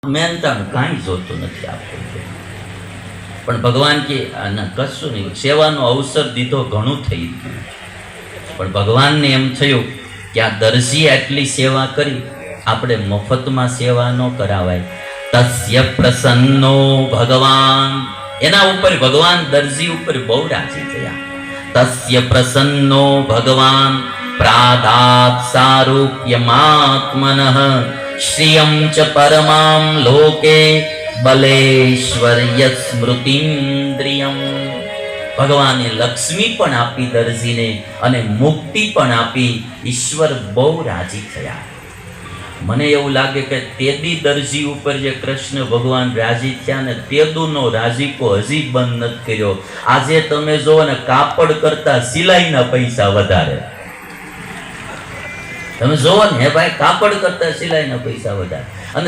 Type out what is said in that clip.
મહેનતાનું કાંઈ જોતું નથી આપતું. પણ ભગવાન કે ના કશું નહીં, સેવાનો અવસર દીધો ઘણું થઈ ગયું. પણ ભગવાનને એમ થયું કે આ દરજી આટલી સેવા કરી, આપણે મફતમાં સેવા ન કરાવાય. તસ્ય પ્રસન્નો ભગવાન, એના ઉપર ભગવાન દરજી ઉપર બહુ રાજી થયા. તસ્ય પ્રસન્નો ભગવાન પ્રાદાત સારૂપ્યમાત્મનઃ શ્રિયં ચ પરમાં લોકે બલેશ્વર્ય સ્મૃતિન્દ્રિયમ. ભગવાને લક્ષ્મી પણ આપી દરજીને અને મુક્તિ પણ આપી. ઈશ્વર બહુ રાજી થયા. મને એવું લાગે કે તેદી દરજી ઉપર જે કૃષ્ણ ભગવાન રાજી થયા ને, તેદુનો રાજીપો હજી બંધ નથી કર્યો. આજે તમે જો ને, કાપડ કરતા સિલાઈના પૈસા વધારે. તમે જોવો ને, હે ભાઈ, કાપડ કરતા સિલાઈના પૈસા વધારે.